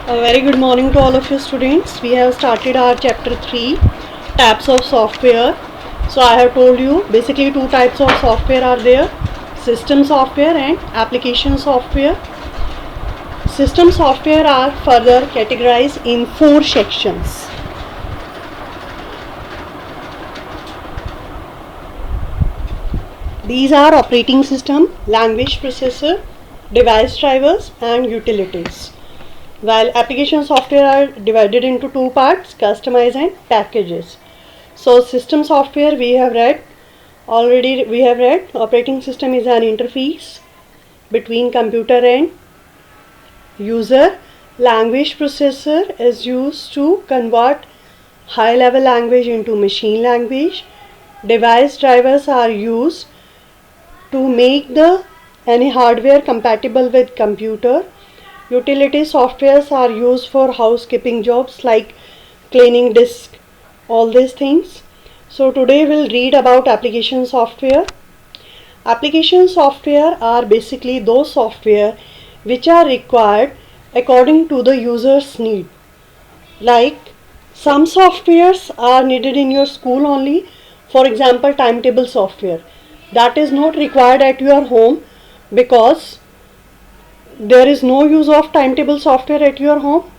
A very good morning to all of you students. We have started our chapter 3 types of software. So I have told you basically two types of software are there, system software and application software. System software are further categorized in 4 sections. These are operating system, language processor, device drivers and utilities. While application software are divided into two parts, customize and packages. So system software we have read operating system is an interface between computer and user. Language processor is used to convert high level language into machine language. Device drivers are used to make any hardware compatible with computer. Utility softwares are used for housekeeping jobs like cleaning disk, all these things. So today we'll read about application software. Application software are basically those software which are required according to the user's need. Like some softwares are needed in your school only. For example, timetable software that is not required at your home because there is no use of timetable software at your home.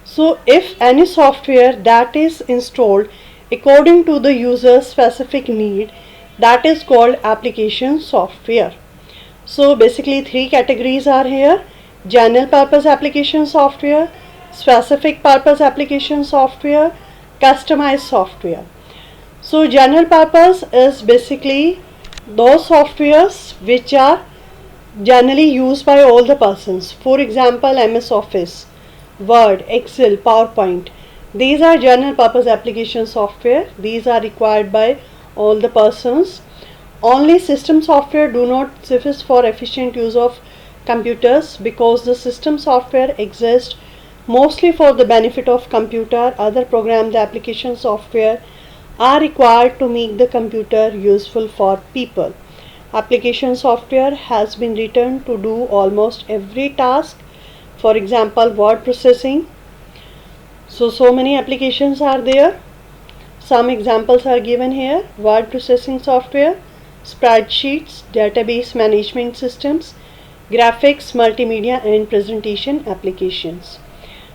So if any software that is installed according to the user's specific need, that is called application software. So basically three categories are here: general purpose application software, specific purpose application software, customized software. So general purpose is basically those softwares which are generally used by all the persons. For example, MS Office, Word, Excel, PowerPoint. These are general purpose application software. These are required by all the persons. Only system software do not suffice for efficient use of computers because the system software exists mostly for the benefit of computer. Other programs, application software are required to make the computer useful for people. Application software has been written to do almost every task. For example, word processing. So many applications are there. Some examples are given here: word processing software, spreadsheets, database management systems, graphics, multimedia and presentation applications.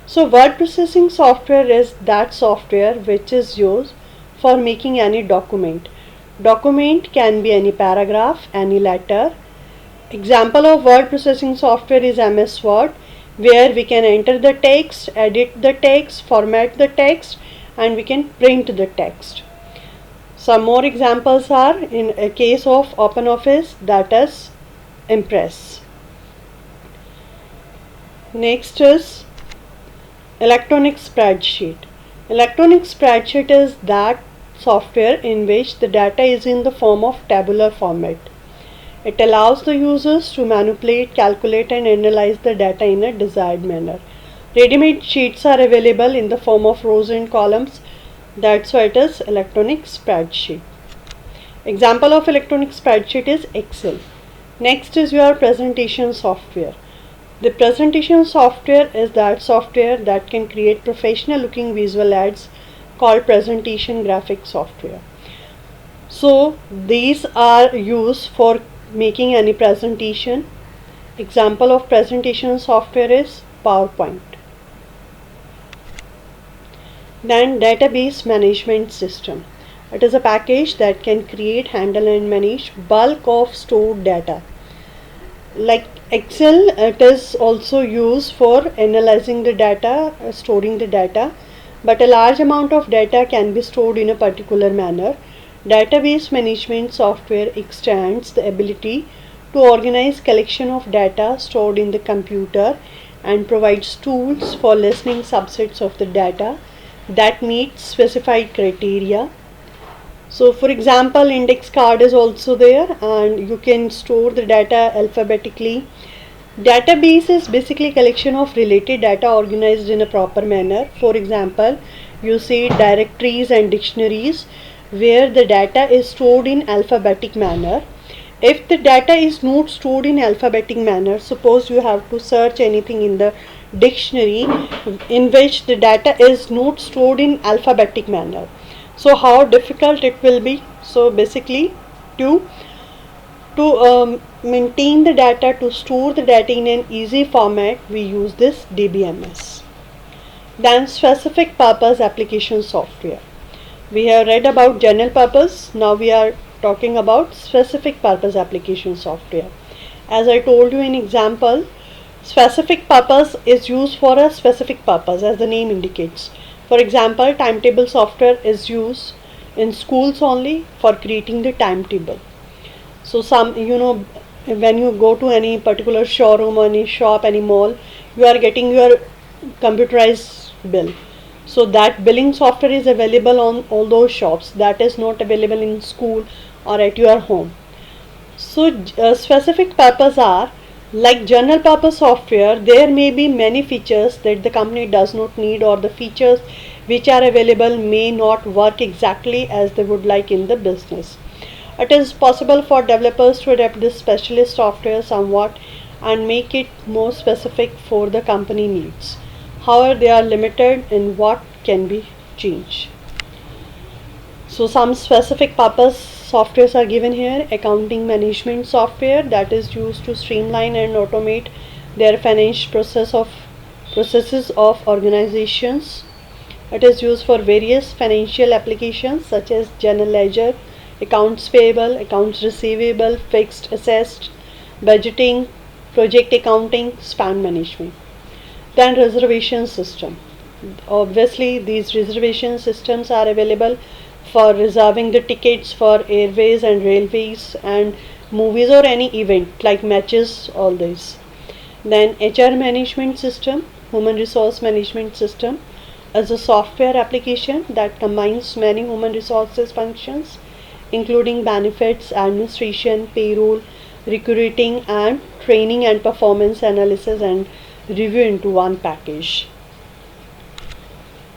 So word processing software is that software which is used for making any document. Document can be any paragraph, any letter. Example of word processing software is MS Word, where we can enter the text, edit the text, format the text, and we can print the text. Some more examples are in a case of OpenOffice, that is Impress. Next is electronic spreadsheet. Electronic spreadsheet is that software in which the data is in the form of tabular format. It allows the users to manipulate, calculate and analyze the data in a desired manner. Ready-made sheets are available in the form of rows and columns. That's why it is electronic spreadsheet. Example of electronic spreadsheet is Excel. Next is your presentation software. The presentation software is that software that can create professional looking visual aids called presentation graphic software. So these are used for making any presentation. Example of presentation software is PowerPoint. Then database management system. It is a package that can create, handle and manage bulk of stored data. Like Excel, it is also used for analyzing the data, storing the data, but a large amount of data can be stored in a particular manner. Database management software extends the ability to organize collection of data stored in the computer and provides tools for listening subsets of the data that meet specified criteria. So for example, index card is also there and you can store the data alphabetically. Database is basically collection of related data organized in a proper manner. For example, you see directories and dictionaries where the data is stored in alphabetic manner. If the data is not stored in alphabetic manner, suppose you have to search anything in the dictionary in which the data is not stored in alphabetic manner. So how difficult it will be? So basically, to maintain the data, to store the data in an easy format, we use this DBMS. Then specific purpose application software. We have read about general purpose. Now we are talking about specific purpose application software. As I told you in example, specific purpose is used for a specific purpose, as the name indicates. For example, timetable software is used in schools only for creating the timetable. So when you go to any particular showroom or any shop, any mall, you are getting your computerized bill. So that billing software is available on all those shops. That is not available in school or at your home. So specific purpose are like general purpose software. There may be many features that the company does not need, or the features which are available may not work exactly as they would like in the business. It is possible for developers to adapt this specialist software somewhat and make it more specific for the company needs. However, they are limited in what can be changed. So some specific purpose softwares are given here. Accounting management software, that is used to streamline and automate their financial processes of organizations. It is used for various financial applications such as general ledger, accounts payable, accounts receivable, fixed assets, budgeting, project accounting, spend management. Then reservation system. Obviously, these reservation systems are available for reserving the tickets for airways and railways and movies or any event like matches, all this. Then HR management system, human resource management system, is a software application that combines many human resources functions including benefits, administration, payroll, recruiting and training and performance analysis and review into one package.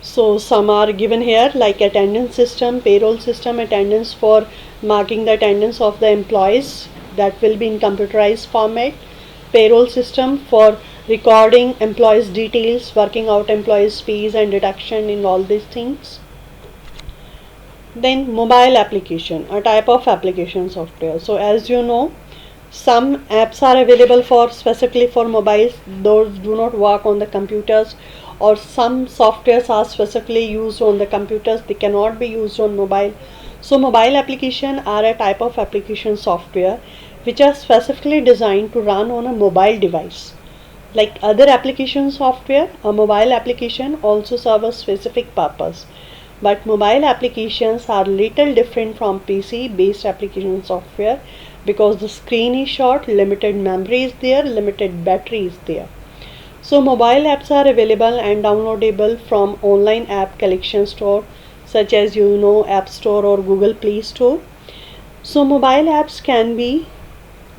So some are given here like attendance system, payroll system, attendance for marking the attendance of the employees, that will be in computerized format. Payroll system for recording employees details, working out employees fees and deduction in all these things. Then mobile application, a type of application software. So as you know, some apps are available for specifically for mobiles, those do not work on the computers, or some softwares are specifically used on the computers, they cannot be used on mobile. So mobile application are a type of application software which are specifically designed to run on a mobile device. Like other application software, a mobile application also serves a specific purpose. But mobile applications are little different from PC based application software because the screen is short, limited memory is there, limited battery is there. So mobile apps are available and downloadable from online app collection store such as App Store or Google Play Store. So mobile apps can be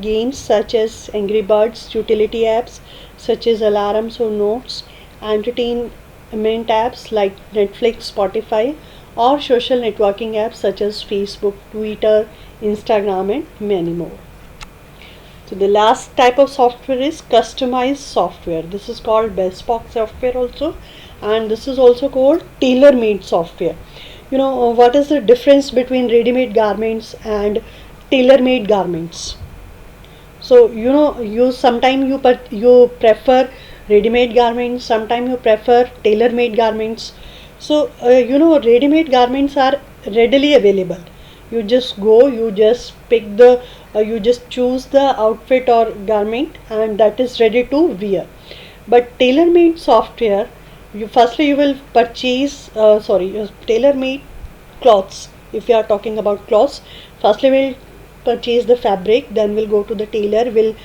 games such as Angry Birds, utility apps such as alarms or notes, entertainment apps like Netflix, Spotify, or social networking apps such as Facebook, Twitter, Instagram and many more. So the last type of software is customized software. This is called bespoke software also, and this is also called tailor-made software. What is the difference between ready-made garments and tailor-made garments? So you sometimes you prefer ready-made garments, sometimes you prefer tailor-made garments. So ready-made garments are readily available. You just go, you just pick the you just choose the outfit or garment and that is ready to wear. But tailor-made software, you will purchase tailor-made clothes. If you are talking about clothes, firstly we'll purchase the fabric, then we'll go to the tailor, will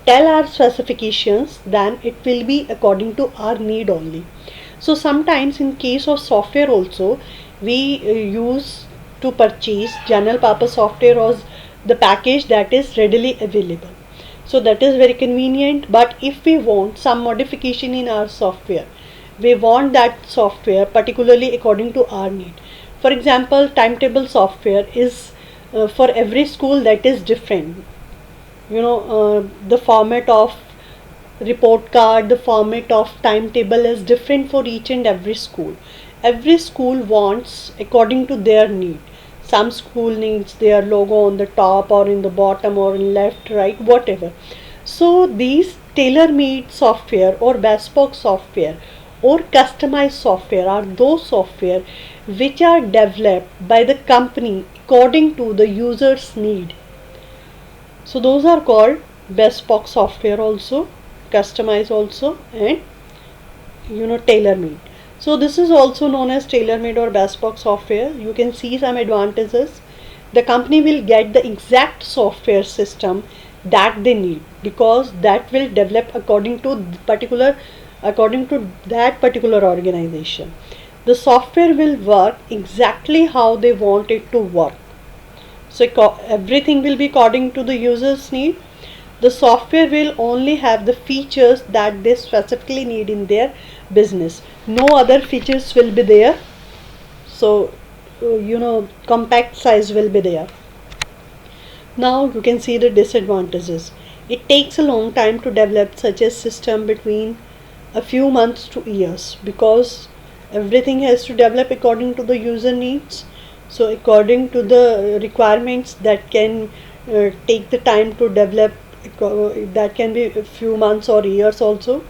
tell our specifications, then it will be according to our need only. So sometimes in case of software also, we use to purchase general purpose software or the package that is readily available. So that is very convenient. But if we want some modification in our software, we want that software particularly according to our need. For example, timetable software is for every school that is different. The format of report card, the format of timetable is different for each and every school. Every school wants according to their need. Some school needs their logo on the top or in the bottom or in left, right, whatever. So these tailor-made software or bespoke software or customized software are those software which are developed by the company according to the user's need. So those are called bespoke software also, customized also, and tailor made. So this is also known as tailor made or bespoke software. You can see some advantages. The company will get the exact software system that they need, because that will develop according to that particular organization. The software will work exactly how they want it to work. So everything will be according to the user's need. The software will only have the features that they specifically need in their business. No other features will be there. So compact size will be there. Now you can see the disadvantages. It takes a long time to develop such a system, between a few months to years, because everything has to develop according to the user needs. So according to the requirements, that can take the time to develop, that can be a few months or years also.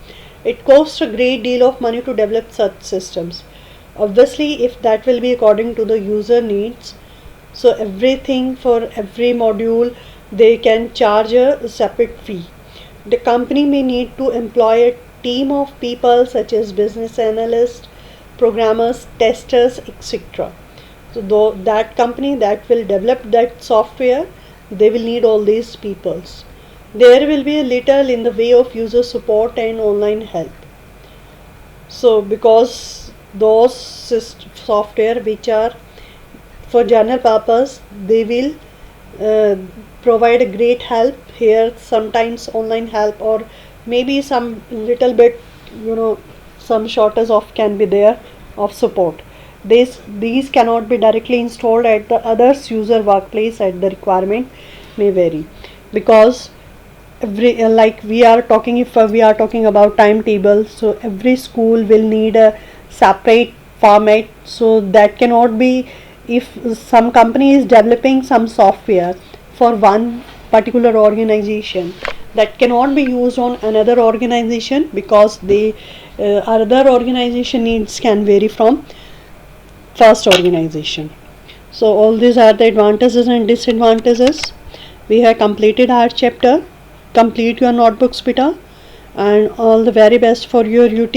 It costs a great deal of money to develop such systems. Obviously, if that will be according to the user needs, so everything for every module they can charge a separate fee. The company may need to employ a team of people such as business analysts, programmers, testers, etc. So that company that will develop that software, they will need all these peoples. There will be a little in the way of user support and online help. So because those software which are for general purpose, they will provide a great help here, sometimes online help, or maybe some little bit, some shortage of can be there of support. These cannot be directly installed at the others user workplace, at the requirement may vary, because every like we are talking, if we are talking about timetable, so every school will need a separate format. So that cannot be, if some company is developing some software for one particular organization, that cannot be used on another organization, because the other organization needs can vary from first organization. So all these are the advantages and disadvantages. We have completed our chapter. Complete your notebooks, beta, and all the very best for your UT.